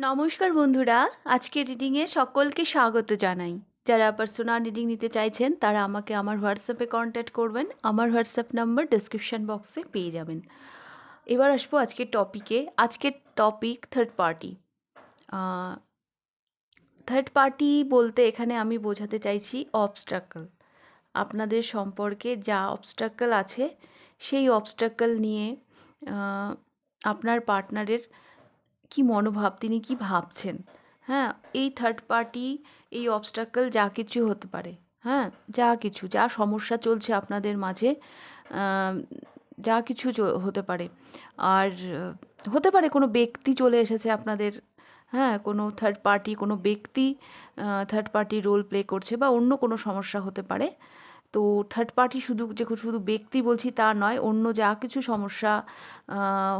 নমস্কার বন্ধুরা, আজকের রিডিংয়ে সকলকে স্বাগত জানাই। যারা পার্সোনাল রিডিং নিতে চাইছেন তারা আমাকে আমার হোয়াটসঅ্যাপে কন্ট্যাক্ট করবেন। আমার হোয়াটসঅ্যাপ নাম্বার ডেসক্রিপশন বক্সে পেয়ে যাবেন। এবার আসবো আজকের টপিকে। আজকের topic third party. Third party বলতে এখানে আমি বোঝাতে চাইছি অবস্ট্রাকল। আপনাদের সম্পর্কে যা অবস্ট্রাকল আছে সেই অবস্ট্রাকল নিয়ে আপনার পার্টনারের কি মনোভাব, তিনি কি ভাবছেন। হ্যাঁ, এই থার্ড পার্টি, এই অবস্ট্রাকল যা কিছু হতে পারে। হ্যাঁ, যা সমস্যা চলছে আপনাদের মাঝে, যা কিছু হতে পারে। আর হতে পারে কোনো ব্যক্তি চলে এসেছে আপনাদের। হ্যাঁ, কোনো থার্ড পার্টি, কোনো ব্যক্তি থার্ড পার্টি রোল প্লে করছে, বা অন্য কোনো সমস্যা হতে পারে। তো থার্ড পার্টি শুধু ব্যক্তি বলছি তা নয়, অন্য যা কিছু সমস্যা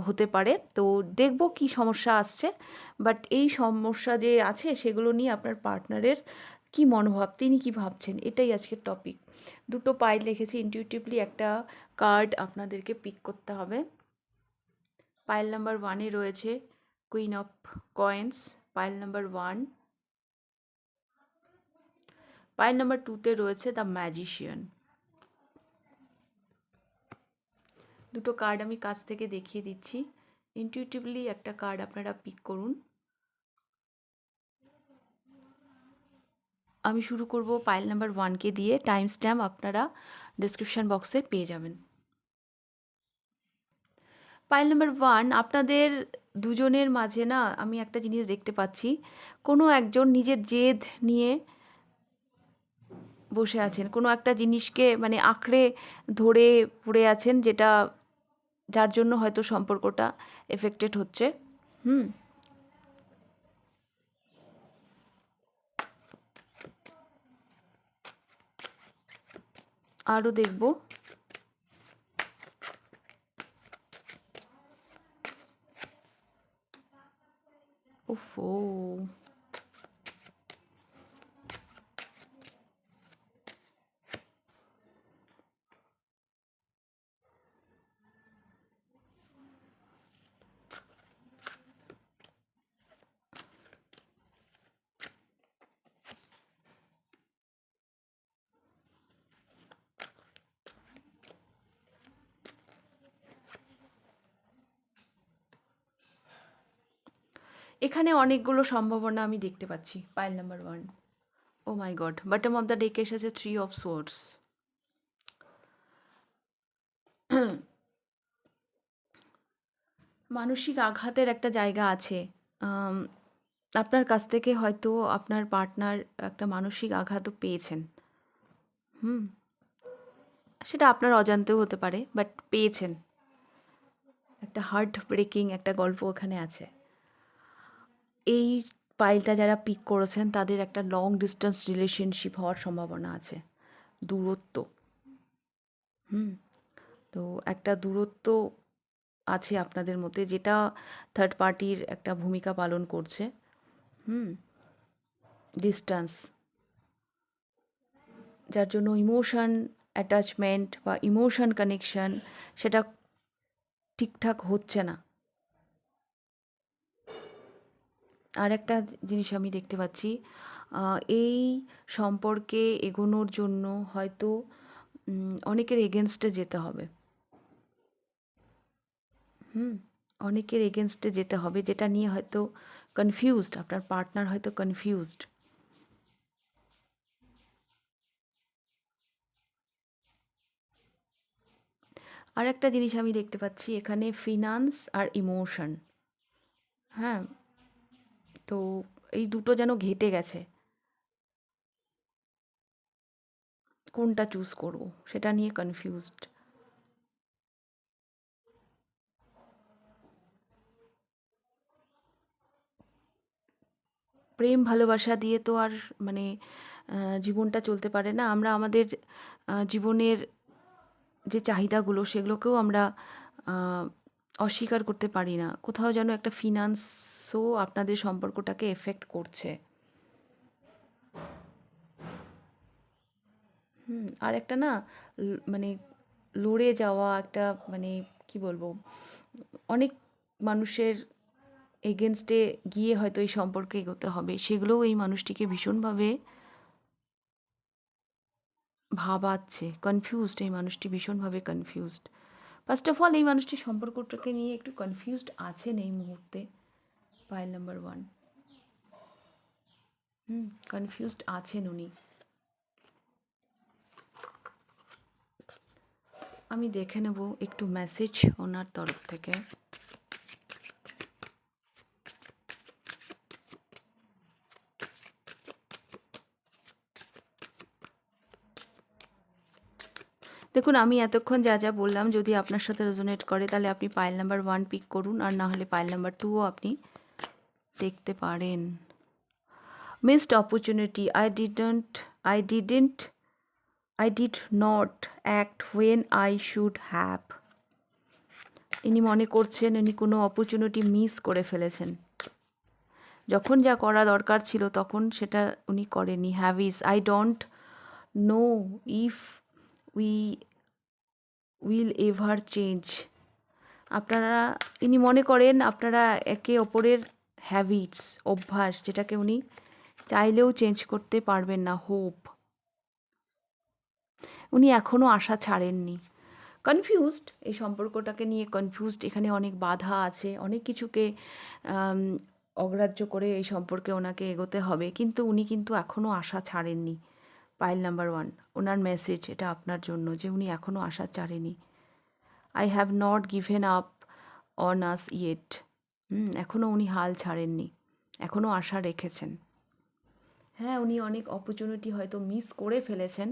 হতে পারে। তো দেখব কি সমস্যা আসছে, বাট এই সমস্যা যে আছে সেগুলো নিয়ে আপনার পার্টনারের কি মনোভাব, তিনি কি ভাবছেন, এটাই আজকের টপিক। দুটো পাইল রেখেছি, ইনটিউটিভলি একটা কার্ড আপনাদেরকে পিক করতে হবে। পাইল নাম্বার 1-এ রয়েছে queen of coins, pile number 1। Pile number 2-তে রয়েছে দ্য ম্যাজিশিয়ান। দুটো কার্ড আমি কাছ থেকে দেখিয়ে দিচ্ছি। ইনটিউটিভলি একটা কার্ড আপনারা পিক করুন। আমি শুরু করব পাইল নাম্বার 1-কে দিয়ে। টাইম স্ট্যাম্প আপনারা ডেসক্রিপশন বক্সে পেয়ে যাবেন। পাইল নাম্বার 1, আপনাদের দুজনের মাঝে না আমি একটা জিনিস দেখতে পাচ্ছি। কোনো একজন নিজের জেদ নিয়ে বসে আছেন, কোনো একটা জিনিসকে মানে আঁকড়ে ধরে পড়ে আছেন, যার জন্য হয়তো সম্পর্কটা এফেক্টেড হচ্ছে। আরও দেখব। ওফো, এখানে অনেকগুলো সম্ভাবনা আমি দেখতে পাচ্ছি। Pile number 1, oh my god, bottom of the ডেকে এসেছে 3 অফ সোর্স। মানসিক আঘাতের একটা জায়গা আছে। আপনার কাছ থেকে হয়তো আপনার পার্টনার একটা মানসিক আঘাতও পেয়েছেন। সেটা আপনার অজান্তেও হতে পারে, বাট পেয়েছেন। একটা হার্ট ব্রেকিং একটা গল্প ওখানে আছে। এই পাইলটা যারা পিক করেছেন তাদের একটা লং ডিস্টেন্স রিলেশনশিপ হওয়ার সম্ভাবনা আছে। দূরত্ব। তো একটা দূরত্ব আছে আপনাদের মধ্যে, যেটা থার্ড পার্টির একটা ভূমিকা পালন করছে। ডিস্টেন্স, যার জন্য ইমোশন অ্যাটাচমেন্ট বা ইমোশন কানেকশন সেটা ঠিকঠাক হচ্ছে না। আর একটা জিনিস আমি দেখতে পাচ্ছি, এই সম্পর্কে এগোনোর জন্য হয়তো অনেকের এগেনস্টে যেতে হবে। অনেকের এগেনস্টে যেতে হবে, যেটা নিয়ে হয়তো কনফিউজড, আপনার পার্টনার হয়তো কনফিউজড। আর একটা জিনিস আমি দেখতে পাচ্ছি এখানে, ফিনান্স আর ইমোশন। হ্যাঁ, তো এই দুটো যেন ঘেটে গেছে। কোনটা চুজ করব সেটা নিয়ে কনফিউজড। প্রেম ভালোবাসা দিয়ে তো আর মানে জীবনটা চলতে পারে না। আমরা আমাদের জীবনের যে চাহিদাগুলো সেগুলোকেও আমরা অস্বীকার করতে পারি না। কোথাও যেন একটা ফিনান্সও আপনাদের সম্পর্কটাকে এফেক্ট করছে। আর একটা না, মানে লড়ে যাওয়া একটা, মানে কি বলবো, অনেক মানুষের এগেনস্টে গিয়ে হয়তো এই সম্পর্কে এগোতে হবে, সেগুলোও এই মানুষটিকে ভীষণভাবে ভাবাচ্ছে। কনফিউজড, এই মানুষটি ভীষণভাবে কনফিউজড। ফার্স্ট অফ অল এই মানুষটি সম্পর্কটাকে নিয়ে একটু কনফিউজড আছেন এই মুহূর্তে। পাইল নাম্বার 1, কনফিউজড আছেন উনি। আমি দেখে নেব একটু মেসেজ ওনার তরফ থেকে। দেখুন, আমি এতক্ষণ যা যা বললাম যদি আপনার সাথে রেজোনেট করে তাহলে আপনি পাইল নাম্বার 1 পিক করুন, আর না হলে পাইল নাম্বার 2ও আপনি দেখতে পারেন। Missed opportunity, I did not act when I should have. ইনি মনে করছেন উনি কোনো অপরচুনিটি মিস করে ফেলেছেন। যখন যা করা দরকার ছিল তখন সেটা উনি করেনি। হ্যাভিস, I don't know if we will ever change. আপনারা, ইনি মনে করেন আপনারা একে অপরের হ্যাবিটস, অভ্যাস, যেটাকে উনি চাইলেও চেঞ্জ করতে পারবেন না। হোপ, উনি এখনও আশা ছাড়েননি। কনফিউজড, এই সম্পর্কটাকে নিয়ে কনফিউজড। এখানে অনেক বাধা আছে, অনেক কিছুকে অগ্রাহ্য করে এই সম্পর্কে ওনাকে এগোতে হবে, কিন্তু উনি কিন্তু এখনও আশা ছাড়েননি। পাইল নাম্বার 1, ওনার মেসেজ এটা আপনার জন্য যে উনি এখনও আশা ছাড়েনি। I have not given up on us yet. এখনও উনি হাল ছাড়েননি, এখনও আশা রেখেছেন। হ্যাঁ, উনি অনেক অপরচুনিটি হয়তো মিস করে ফেলেছেন,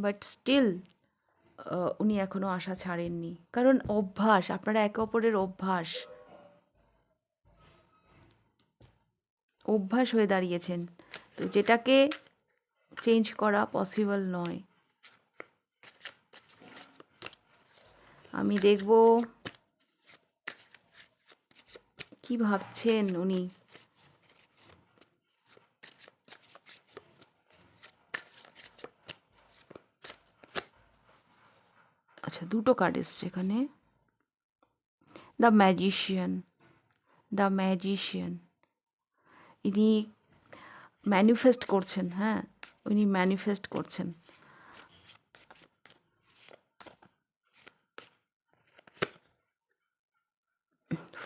বাট স্টিল উনি এখনও আশা ছাড়েননি। কারণ অভ্যাস, আপনারা একে অপরের অভ্যাস হয়ে দাঁড়িয়েছেন, তো যেটাকে চেঞ্জ করা পসিবল নয়। আমি দেখব কি ভাবছেন উনি। আচ্ছা, দুটো কার্ড এসছে এখানে। দ্য ম্যাজিশিয়ান, ইনি ম্যানিফেস্ট করছেন। হ্যাঁ, উনি ম্যানিফেস্ট করছেন।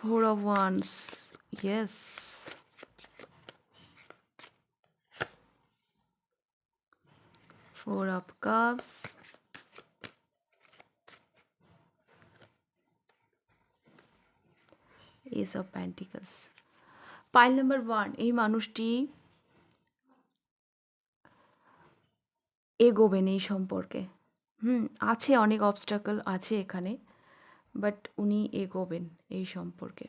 Four of Wands, yes. Four of Cups, Ace of Pentacles. Pile number 1, এই মানুষটি এগোবেন এই সম্পর্কে। আছে অনেক অবস্টাকল আছে এখানে, বাট উনি এগোবেন এই সম্পর্কে।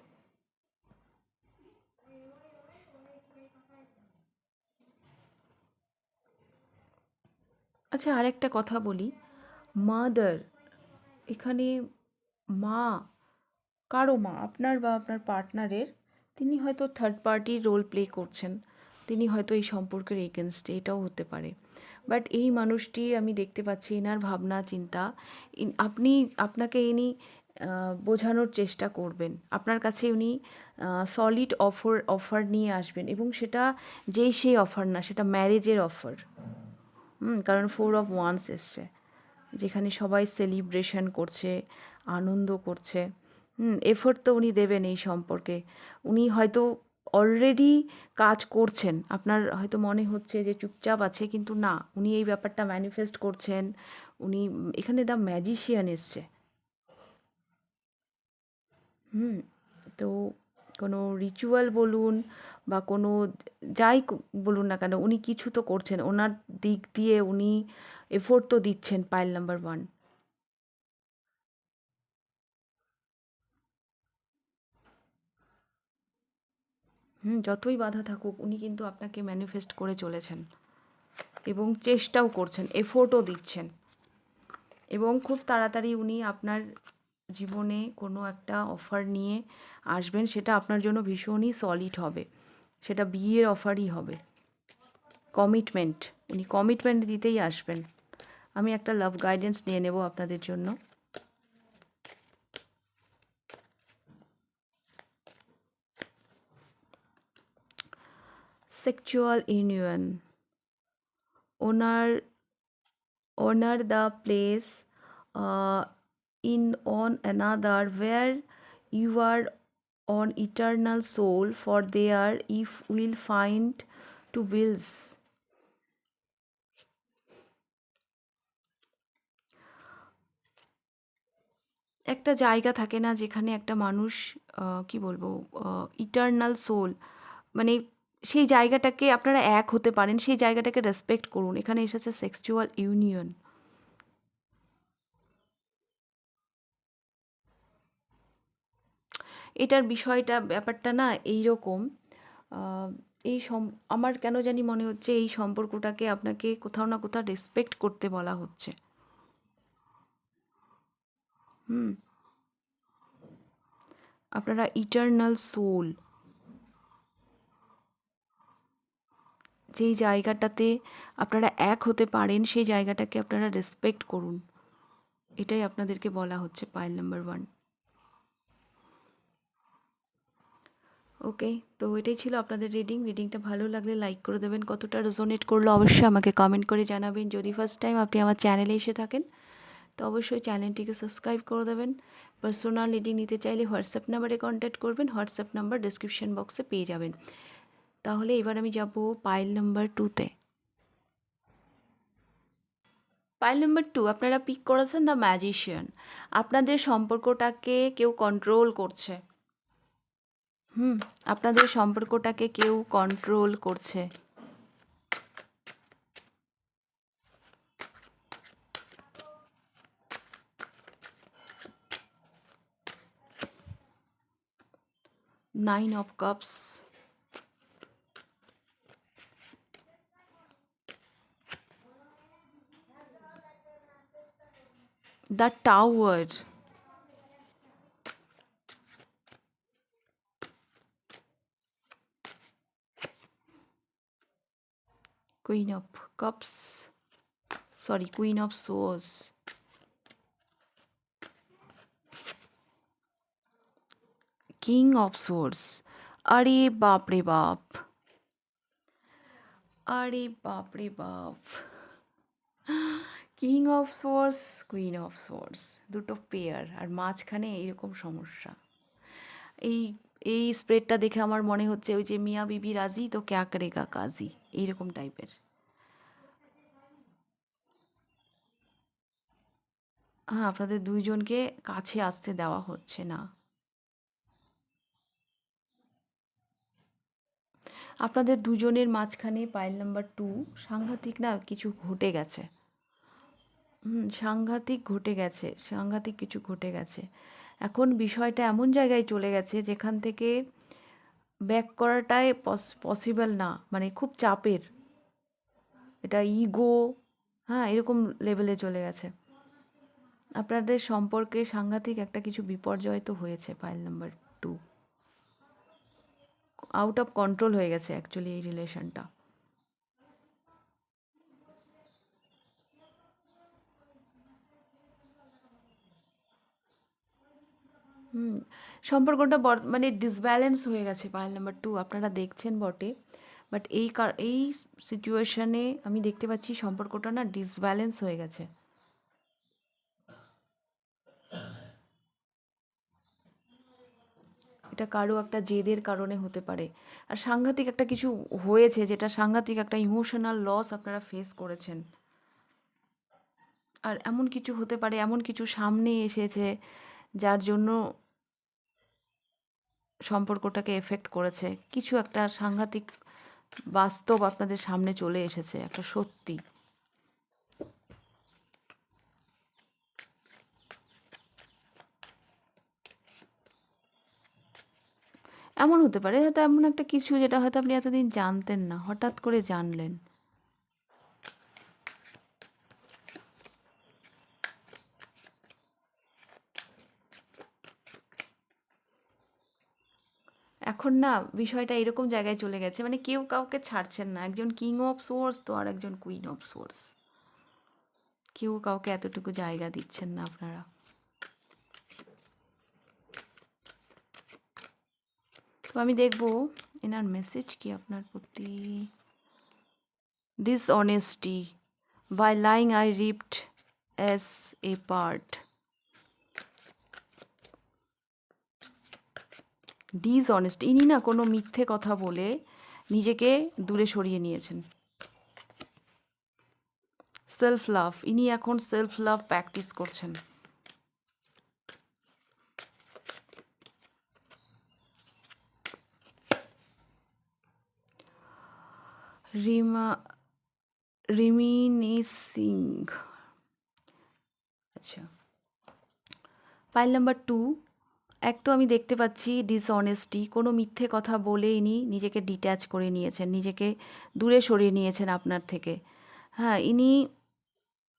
আচ্ছা, আরেকটা কথা বলি, মাদার, এখানে মা, কারো মা, আপনার বা আপনার পার্টনারের, তিনি হয়তো থার্ড পার্টির রোল প্লে করছেন, তিনি হয়তো এই সম্পর্কের এগেনস্টে, এটাও হতে পারে। বাট এই মানুষটি আমি দেখতে পাচ্ছি এনার ভাবনা চিন্তা, আপনাকে ইনি বোঝানোর চেষ্টা করবেন, আপনার কাছে উনি সলিড অফার নিয়ে আসবেন, এবং সেটা যেই সেই অফার না, সেটা ম্যারেজের অফার। কারণ 4 of Wands এসছে, যেখানে সবাই সেলিব্রেশন করছে, আনন্দ করছে। এফোর্ট তো উনি দেবেন এই সম্পর্কে। উনি হয়তো অলরেডি কাজ করছেন, আপনার হয়তো মনে হচ্ছে যে চুপচাপ আছে, কিন্তু না, উনি এই ব্যাপারটা ম্যানিফেস্ট করছেন। উনি এখানে দ্য ম্যাজিশিয়ান এসছে। তো কোনো রিচুয়াল বলুন বা কোনো যাই বলুন না কেন, উনি কিছু তো করছেন, ওনার দিক দিয়ে উনি এফোর্ট তো দিচ্ছেন। পাইল নাম্বার 1, যতই বাধা থাকুক উনি কিন্তু আপনাকে ম্যানিফেস্ট করে চলেছেন, এবং চেষ্টাও করছেন, এফোর্টও দিচ্ছেন, এবং খুব তাড়াতাড়ি উনি আপনার জীবনে কোনো একটা অফার নিয়ে আসবেন, সেটা আপনার জন্য ভীষণই সলিড হবে, সেটা বিয়ের অফারই হবে। কমিটমেন্ট, উনি কমিটমেন্ট দিতেই আসবেন। আমি একটা লাভ গাইডেন্স নিয়ে নেব আপনাদের জন্য। sexual union, honor the place uh, in on another where you are on eternal soul for there if will find to wills. একটা জায়গা থাকে না যেখানে একটা মানুষ কি বলবো ইটারনাল সোল, মানে সেই জায়গাটাকে আপনারা এক হতে পারেন, সেই জায়গাটাকে রেসপেক্ট করুন। এখানে এসেছে সেক্সুয়াল ইউনিয়ন। এটার বিষয়টা ব্যাপারটা না এইরকম, আহ, আমার কেন জানি মনে হচ্ছে এই সম্পর্কটাকে আপনাকে কোথাও না কোথাও রেসপেক্ট করতে বলা হচ্ছে। হুম, আপনারা ইটারনাল সোল, যেই জায়গাটাতে আপনারা এক হতে পারেন সেই জায়গাটাকে আপনারা রেসপেক্ট করুন, এটাই আপনাদেরকে বলা হচ্ছে পাইল নাম্বার 1। ওকে, তো এটাই ছিল আপনাদের রিডিংটা ভালো লাগলে লাইক করে দেবেন, কতটা রেজোনেট করলো অবশ্যই আমাকে কমেন্ট করে জানাবেন। যদি ফার্স্ট টাইম আপনি আমার চ্যানেলে এসে থাকেন তো অবশ্যই চ্যানেলটিকে সাবস্ক্রাইব করে দেবেন। পার্সোনাল রিডিং নিতে চাইলে হোয়াটসঅ্যাপ নাম্বারে কন্ট্যাক্ট করবেন, হোয়াটসঅ্যাপ নাম্বার ডেসক্রিপশন বক্সে পেয়ে যাবেন। তাহলে এবার আমি যাব পাইল নাম্বার 2তে। পাইল নাম্বার 2 আপনারা পিক করেছেন দ্য ম্যাজিশিয়ান। আপনাদের সম্পর্কটাকে কেউ কন্ট্রোল করছে। আপনাদের সম্পর্কটাকে কেউ কন্ট্রোল করছে। Nine of cups, the tower, queen of cups, sorry queen of swords, king of swords. আরে বাপ রে বাপ, আরে বাপ রে বাপ, king of swords, queen of swords, দুটো পেয়ার, আর মাঝখানে এইরকম সমস্যা। এই এই স্প্রেডটা দেখে আমার মনে হচ্ছে ওই যে মিয়া বিবি রাজি তো ক্যা করেগা কাজী, এইরকম টাইপের। হ্যাঁ, আপনাদের দুইজনকে কাছে আসতে দেওয়া হচ্ছে না। আপনাদের দুজনের মাঝখানে পাইল নাম্বার 2 সাংঘাতিক না কিছু ঘটে গেছে। সাংঘাতিক কিছু ঘটে গেছে। এখন বিষয়টা এমন জায়গায় চলে গেছে যেখান থেকে ব্যাক করাটাই পসিবল না, মানে খুব চাপের, এটা ইগো, হ্যাঁ এরকম লেভেলে চলে গেছে। আপনাদের সম্পর্কে সাংঘাতিক একটা কিছু বিপর্যয় তো হয়েছে। Pile number 2 out of control হয়ে গেছে অ্যাকচুয়ালি এই রিলেশনটা। সম্পর্কটা মানে ডিসব্যালেন্স হয়ে গেছে পাইল নাম্বার 2, আপনারা দেখছেন বটে, বাট এই সিচুয়েশনে আমি দেখতে পাচ্ছি সম্পর্কটা না ডিসব্যালেন্স হয়ে গেছে। এটা কারো একটা জেদের কারণে হতে পারে, আর সাংঘাতিক একটা কিছু হয়েছে যেটা সাংঘাতিক একটা ইমোশনাল লস আপনারা ফেস করেছেন। আর এমন কিছু হতে পারে, এমন কিছু সামনে এসেছে যার জন্য সম্পর্কটাকে এফেক্ট করেছে। কিছু একটা সাংঘাতিক বাস্তব আপনাদের সামনে চলে এসেছে, একটা সত্যি। এমন হতে পারে হয়তো এমন একটা কিছু যেটা হয়তো আপনি এতদিন জানতেন না, হঠাৎ করে জানলেন। এখন না বিষয়টা এরকম জায়গায় চলে গেছে, মানে কেউ কাউকে ছাড়ছেন না, একজন কিং অফ সোর্স তো আর একজন কুইন অফ সোর্স, কেউ কাউকে এতটুকু জায়গা দিচ্ছেন না আপনারা। তো আমি দেখব এনার মেসেজ কি আপনার প্রতি। Dishonesty, by lying I reaped as a part. Dishonest, ইনি না কোনো মিথ্যে কথা বলে নিজেকে দূরে সরিয়ে নিয়েছেন। সেলফ লাভ, ইনি এখন সেলফ লাভ প্র্যাকটিস করছেন। রিমিনিসিং। আচ্ছা, পাইল নাম্বার 2। এক তো আমি দেখতে পাচ্ছি ডিসঅনেস্টি, কোনো মিথ্যে কথা বলে ইনি নিজেকে ডিট্যাচ করে নিয়েছেন, নিজেকে দূরে সরিয়ে নিয়েছেন আপনার থেকে। হ্যাঁ, ইনি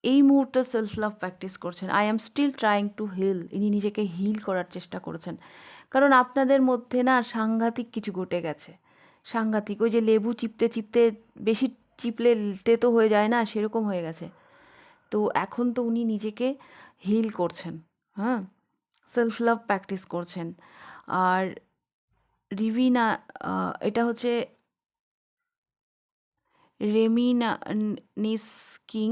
এই মুহূর্তে সেলফ লাভ প্র্যাকটিস করছেন। I am still trying to heal, ইনি নিজেকে হিল করার চেষ্টা করেছেন। কারণ আপনাদের মধ্যে না সাংঘাতিক কিছু ঘটে গেছে, সাংঘাতিক। ওই যে লেবু চিপতে চিপতে বেশি চিপলে তেতো হয়ে যায় না, সেরকম হয়ে গেছে। তো এখন তো উনি নিজেকে হিল করছেন, হ্যাঁ, সেলফ লাভ প্র্যাকটিস করছেন। আর রিভিনা, এটা হচ্ছে reminiscing.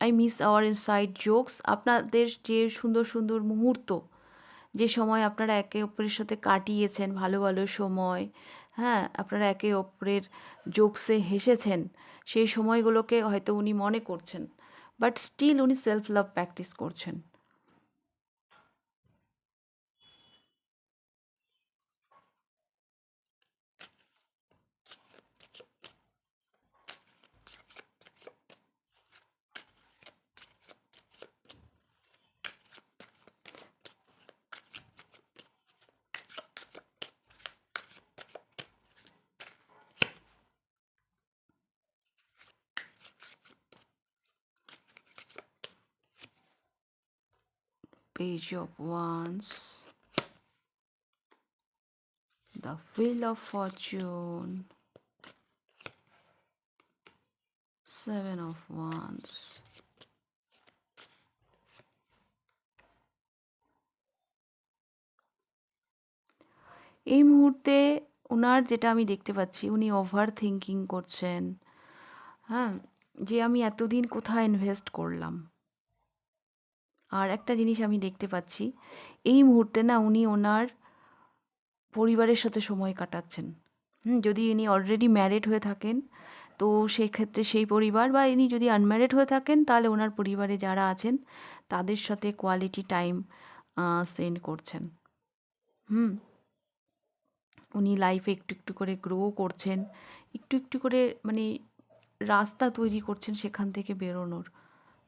I miss our inside jokes. আপনাদের যে সুন্দর সুন্দর মুহূর্ত, যে সময় আপনারা একে অপরের সাথে কাটিয়েছেন, ভালো ভালো সময়, হ্যাঁ, আপনারা একে অপরের জোকসে হেসেছেন, সেই সময়গুলোকে হয়তো উনি মনে করছেন, বাট স্টিল উনি সেলফ লাভ প্র্যাকটিস করছেন। Page of Wands, the Wheel of Fortune, Seven of Wands. এই মুহূর্তে ওনার যেটা আমি দেখতে পাচ্ছি, উনি ওভার থিঙ্কিং করছেন, হ্যাঁ, যে আমি এতদিন কোথায় ইনভেস্ট করলাম। আর একটা জিনিস আমি দেখতে পাচ্ছি, এই মুহূর্তে না উনি ওনার পরিবারের সাথে সময় কাটাচ্ছেন। যদি ইনি অলরেডি ম্যারিড হয়ে থাকেন তো সেই ক্ষেত্রে সেই পরিবার, বা ইনি যদি আনম্যারিড হয়ে থাকেন তাহলে ওনার পরিবারে যারা আছেন তাদের সাথে কোয়ালিটি টাইম স্পেন্ড করছেন। উনি লাইফে একটু একটু করে গ্রো করছেন, একটু একটু করে মানে রাস্তা তৈরি করছেন সেখান থেকে বেরোনোর,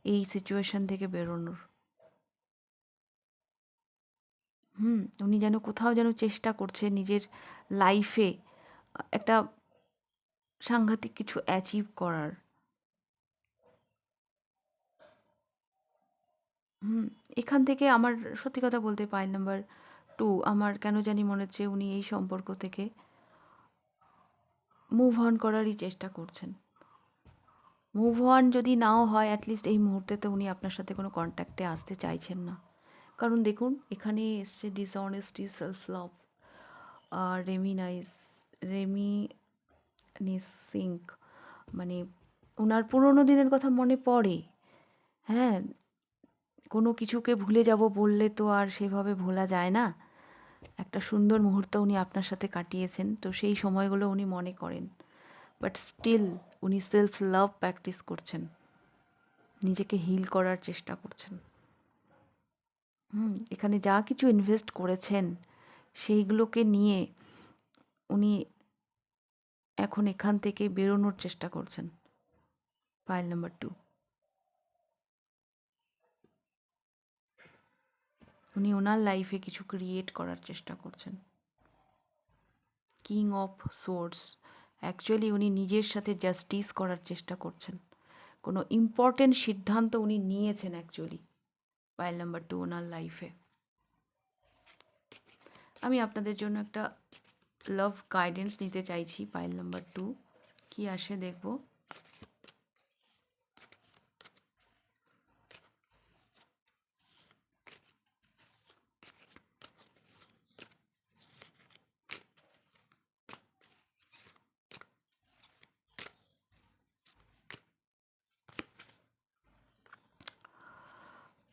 এই সিচুয়েশান থেকে বেরোনোর। উনি যেন কোথাও যেন চেষ্টা করছে নিজের লাইফে একটা সাংঘাতিক কিছু অ্যাচিভ করার। এখান থেকে আমার সত্যি কথা বলতে পাইল নাম্বার 2, আমার কেন জানি মনে হচ্ছে উনি এই সম্পর্ক থেকে মুভ অন করারই চেষ্টা করছেন। মুভ অন যদি নাও হয়, অ্যাটলিস্ট এই মুহূর্তে তো উনি আপনার সাথে কোনো কন্ট্যাক্টে আসতে চাইছেন না। কারণ দেখুন এখানে এসছে ডিসঅনেস্টি, সেলফ লাভ, আর রেমিনিসিং, মানে ওনার পুরোনো দিনের কথা মনে পড়ে। হ্যাঁ, কোনো কিছুকে ভুলে যাব বললে তো আর সেভাবে ভোলা যায় না। একটা সুন্দর মুহূর্ত উনি আপনার সাথে কাটিয়েছেন, তো সেই সময়গুলো উনি মনে করেন, বাট স্টিল উনি সেলফ লাভ প্র্যাকটিস করছেন, নিজেকে হিল করার চেষ্টা করছেন। এখানে যা কিছু ইনভেস্ট করেছেন সেইগুলোকে নিয়ে উনি এখন এখান থেকে বেরোনোর চেষ্টা করছেন। পাইল নাম্বার 2, উনি ওনার লাইফে কিছু ক্রিয়েট করার চেষ্টা করছেন। কিং অফ সোর্স, অ্যাকচুয়ালি উনি নিজের সাথে জাস্টিস করার চেষ্টা করছেন, কোনো ইম্পর্টেন্ট সিদ্ধান্ত উনি নিয়েছেন অ্যাকচুয়ালি। পাইল নাম্বার 2 ওনার লাইফে। আমি আপনাদের জন্য একটা লাভ গাইডেন্স নিতে চাইছি। পাইল নাম্বার 2 কি আসে দেখব।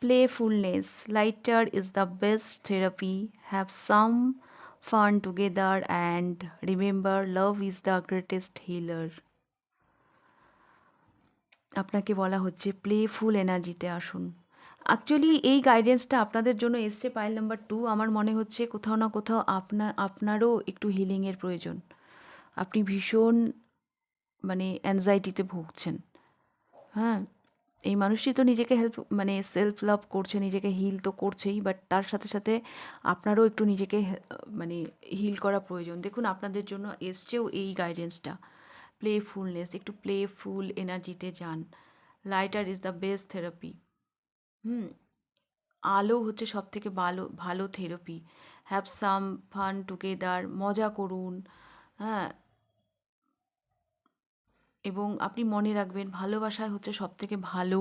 playfulness, lighter is the best therapy. Have some fun together and remember love is the greatest healer. আপনাকে বলা হচ্ছে প্লেফুল এনার্জিতে আসুন। অ্যাকচুয়ালি এই গাইডেন্সটা আপনাদের জন্য এসছে পাইল নাম্বার 2। আমার মনে হচ্ছে কোথাও না কোথাও আপনারও একটু হিলিংয়ের প্রয়োজন। আপনি ভীষণ মানে অ্যাংজাইটিতে ভুগছেন। হ্যাঁ, এই মানুষটি তো নিজেকে সেলফ লাভ করছে, নিজেকে হিল তো করছেই, বাট তার সাথে সাথে আপনারও একটু নিজেকে মানে হিল করা প্রয়োজন। দেখুন আপনাদের জন্য এসছেও এই গাইডেন্সটা, প্লেফুলনেস, একটু প্লেফুল এনার্জিতে যান। Lighter is the best therapy. Hmm, আলো হচ্ছে সব থেকে ভালো ভালো therapy. Have some fun together, মজা করুন। হ্যাঁ, এবং আপনি মনে রাখবেন ভালোবাসা হচ্ছে সবথেকে ভালো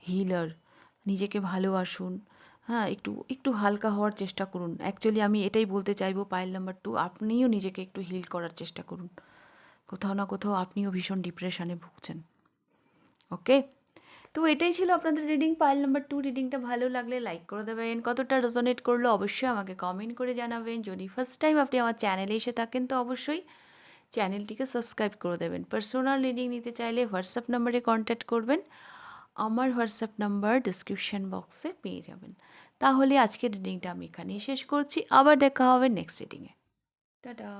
হিলার। নিজেকে ভালোবাসুন। হ্যাঁ, একটু একটু হালকা হওয়ার চেষ্টা করুন। অ্যাকচুয়ালি আমি এটাই বলতে চাইবো পাইল নাম্বার 2, আপনিও নিজেকে একটু হিল করার চেষ্টা করুন। কোথাও না কোথাও আপনিও ভীষণ ডিপ্রেশনে ভুগছেন। ওকে? তো এটাই ছিল আপনাদের রিডিং, পাইল নাম্বার 2। রিডিংটা ভালো লাগলে লাইক করে দেবেন। কতটা রেজোনেট করলো অবশ্যই আমাকে কমেন্ট করে জানাবেন। যদি ফার্স্ট টাইম আপনি আমার চ্যানেলে এসে থাকেন তো অবশ্যই চ্যানেলটিকে সাবস্ক্রাইব করে দেবেন। পার্সোনাল রিডিং নিতে চাইলে হোয়াটসঅ্যাপ নাম্বারে কন্ট্যাক্ট করবেন। আমার হোয়াটসঅ্যাপ নাম্বার ডিসক্রিপশন বক্সে পেয়ে যাবেন। তাহলে আজকের রিডিংটা আমি এখানেই শেষ করছি। আবার দেখা হবে নেক্সট রিডিংয়ে। টাটা।